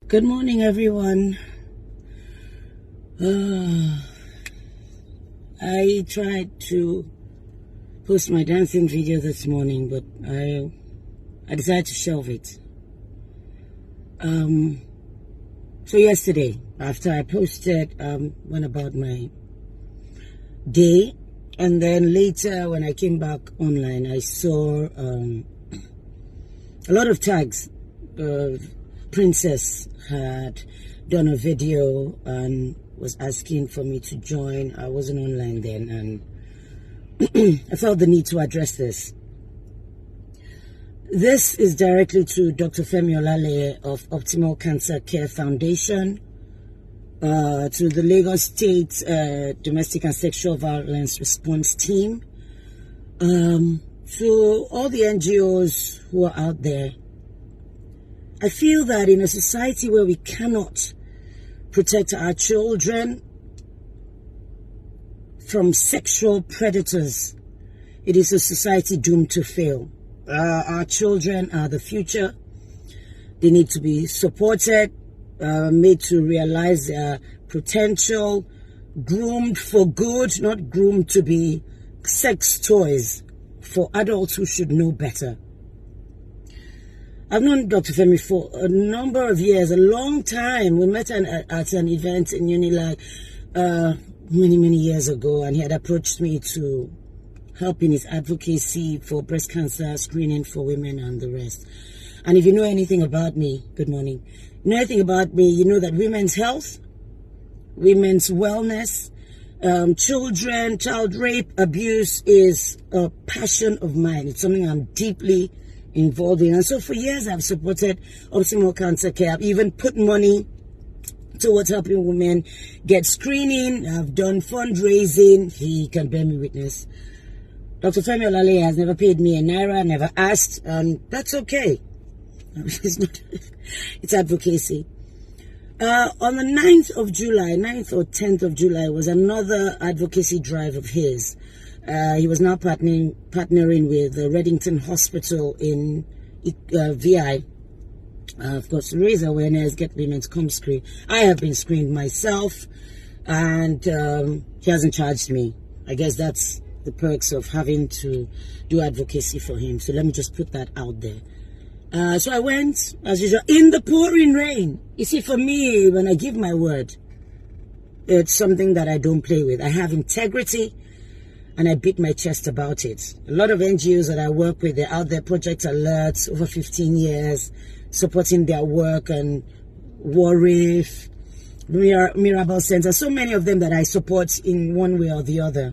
Good morning, everyone. I tried to post my dancing video this morning, but I decided to shelve it. So yesterday, after I posted, went about my day, and then later when I came back online, I saw a lot of tags. Princess had done a video and was asking for me to join. I wasn't online then, and I felt the need to address this. This is directly to Dr. Femi Olaleye of Optimal Cancer Care Foundation, to the Lagos State Domestic and Sexual Violence Response Team, to all the NGOs who are out there. I feel that in a society where we cannot protect our children from sexual predators, it is a society doomed to fail. Our children are the future. They need to be supported, made to realize their potential, groomed for good, not groomed to be sex toys for adults who should know better. I've known Dr. Femi for a number of years, a long time. We met at an event in Unilag many years ago, and he had approached me to help in his advocacy for breast cancer screening for women and the rest. And if you know anything about me, good morning, you know anything about me, you know that women's health, women's wellness, children, child rape, abuse is a passion of mine. It's something I'm deeply involved in. And so for years I've supported Optimal Cancer Care. I've even put money towards helping women get screening. I've done fundraising. He can bear me witness. Dr. Femi Olaleye has never paid me a naira, never asked, and that's okay. It's advocacy. On the 9th of July, 9th or 10th of July, was another advocacy drive of his. He was now partnering with the Reddington Hospital in VI. Of course, to raise awareness, get women to come screen. I have been screened myself, and he hasn't charged me. I guess that's the perks of having to do advocacy for him. So let me just put that out there. So I went, as usual, in the pouring rain. You see, for me, when I give my word, it's something that I don't play with. I have integrity, and I beat my chest about it. A lot of NGOs that I work with, they're out there, Project Alert, over 15 years, supporting their work, and Warif, Mirabel Center, so many of them that I support in one way or the other.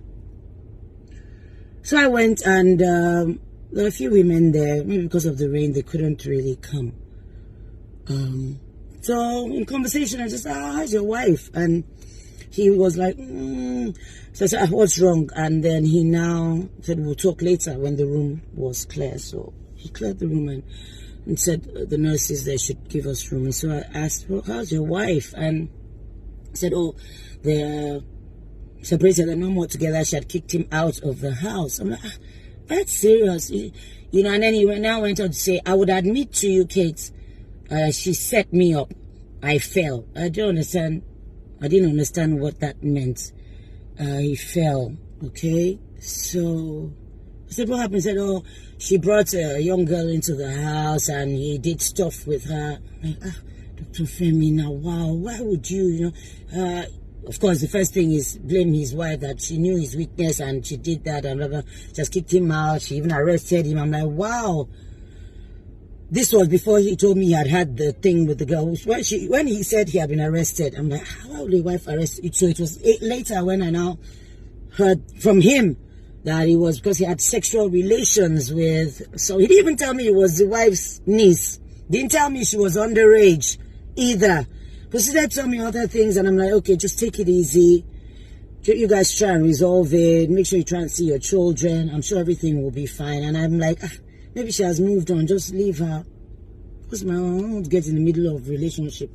So I went, and there were a few women there. Maybe because of the rain, they couldn't really come. So in conversation, I just said, how's your wife? And he was like, So I said, what's wrong? And then he now said, we'll talk later, when the room was clear. So he cleared the room and said the nurses there should give us room. And so I asked, well, how's your wife? And he said, oh, they're separated, they're no more together. She had kicked him out of the house. I'm like, that's serious. You know, and then he went on to say, I would admit to you, Kate, she set me up. I fell. I didn't understand what that meant. He fell, okay? So I said, what happened? He said, oh, she brought a young girl into the house and he did stuff with her. Like, Dr. Femi, now, wow, why would you know? Of course, the first thing is blame his wife, that she knew his weakness and she did that and blah, blah. Just kicked him out. She even arrested him. I'm like, wow. This was before he told me he had the thing with the girl. When he said he had been arrested, I'm like, how would the wife arrest you? So it was later when I now heard from him that it was because he had sexual relations with. So he didn't even tell me it was the wife's niece. Didn't tell me she was underage either. Because he said tell me other things, and I'm like, okay, just take it easy. You guys try and resolve it. Make sure you try and see your children. I'm sure everything will be fine. And I'm like, maybe she has moved on. Just leave her. Because I don't want to get in the middle of relationship.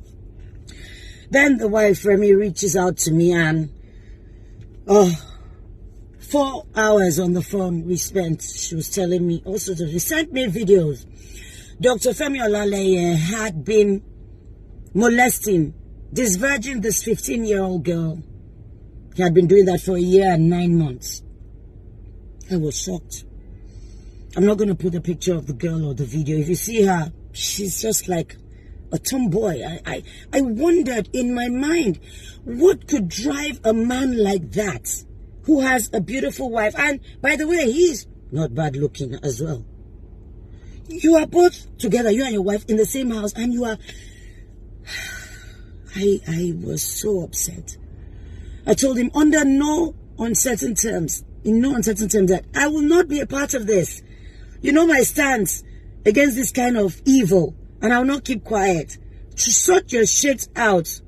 Then the wife, Remy, reaches out to me, and 4 hours on the phone we spent. She was telling me also that she sent me videos. Dr. Femi Olaleye had been molesting, disvirgin this 15-year-old girl. He had been doing that for 1 year and 9 months. I was shocked. I'm not going to put a picture of the girl or the video. If you see her, she's just like a tomboy. I wondered in my mind, what could drive a man like that, who has a beautiful wife? And by the way, he's not bad looking as well. You are both together, you and your wife, in the same house, and you are... I was so upset. I told him under no uncertain terms, in no uncertain terms, that I will not be a part of this. You know my stance against this kind of evil, and I will not keep quiet. Sort your shit out.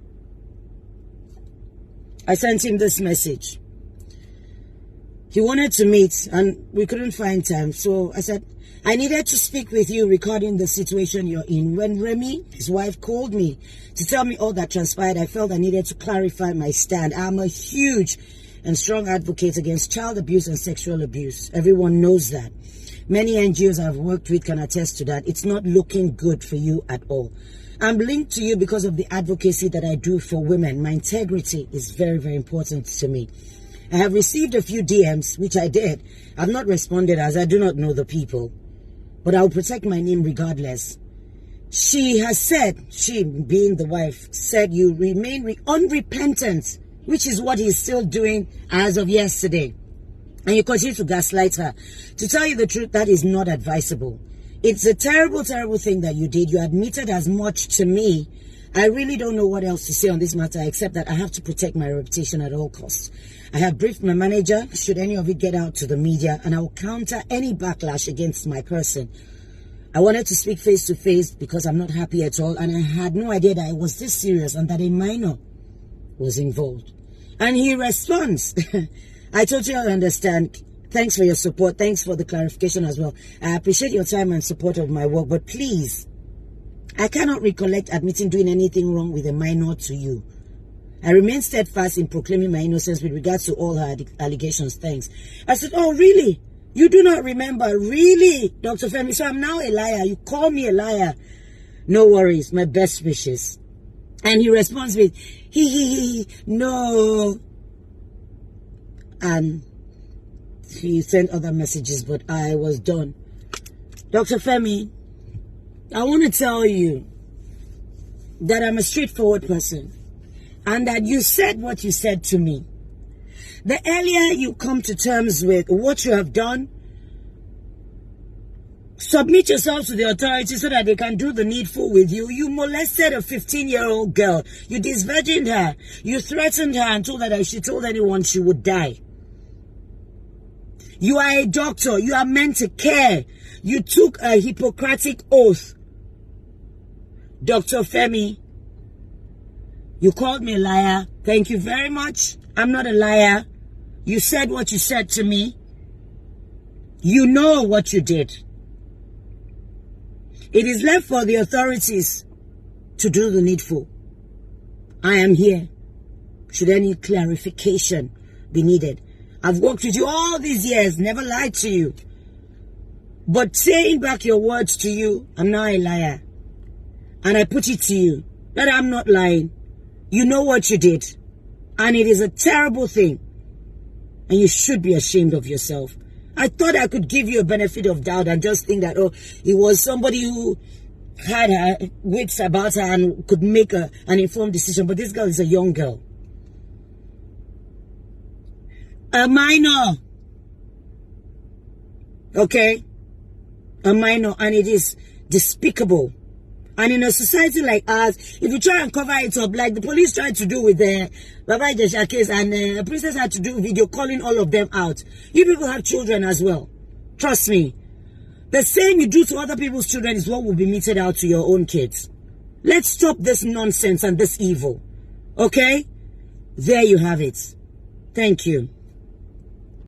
I sent him this message. He wanted to meet, and we couldn't find time, so I said, I needed to speak with you regarding the situation you're in. When Remy, his wife, called me to tell me all that transpired, I felt I needed to clarify my stand. I'm a huge and strong advocate against child abuse and sexual abuse. Everyone knows that. Many NGOs I've worked with can attest to that. It's not looking good for you at all. I'm linked to you because of the advocacy that I do for women. My integrity is very, very important to me. I have received a few DMs, which I did. I've not responded as I do not know the people. But I will protect my name regardless. She has said, she being the wife, said you remain unrepentant, which is what he's still doing as of yesterday. And you continue to gaslight her. To tell you the truth, that is not advisable. It's a terrible, terrible thing that you did. You admitted as much to me. I really don't know what else to say on this matter, except that I have to protect my reputation at all costs. I have briefed my manager, should any of it get out to the media, and I will counter any backlash against my person. I wanted to speak face to face because I'm not happy at all, and I had no idea that it was this serious and that a minor was involved. And he responds, I totally understand. Thanks for your support. Thanks for the clarification as well. I appreciate your time and support of my work, but please, I cannot recollect admitting doing anything wrong with a minor to you. I remain steadfast in proclaiming my innocence with regards to all her allegations. Thanks. I said, oh, really? You do not remember? Really, Dr. Femi? So I'm now a liar. You call me a liar. No worries. My best wishes. And he responds with, no. And he sent other messages, but I was done. Dr. Femi, I want to tell you that I'm a straightforward person and that you said what you said to me. The earlier you come to terms with what you have done, submit yourself to the authorities so that they can do the needful with you. You molested a 15-year-old girl. You disvirgined her. You threatened her and told her that if she told anyone she would die. You are a doctor. You are meant to care. You took a Hippocratic oath. Dr. Femi, you called me a liar. Thank you very much. I'm not a liar. You said what you said to me. You know what you did. It is left for the authorities to do the needful. I am here. Should any clarification be needed. I've worked with you all these years, never lied to you. But saying back your words to you, I'm now a liar. And I put it to you that I'm not lying. You know what you did. And it is a terrible thing. And you should be ashamed of yourself. I thought I could give you a benefit of doubt and just think that, oh, it was somebody who had her wits about her and could make an informed decision. But this girl is a young girl. A minor. Okay? A minor. And it is despicable. And in a society like ours, if you try and cover it up, like the police tried to do with the Baba Ijesha case, and the princess had to do video calling all of them out. You people have children as well. Trust me. The same you do to other people's children is what will be meted out to your own kids. Let's stop this nonsense and this evil. Okay? There you have it. Thank you.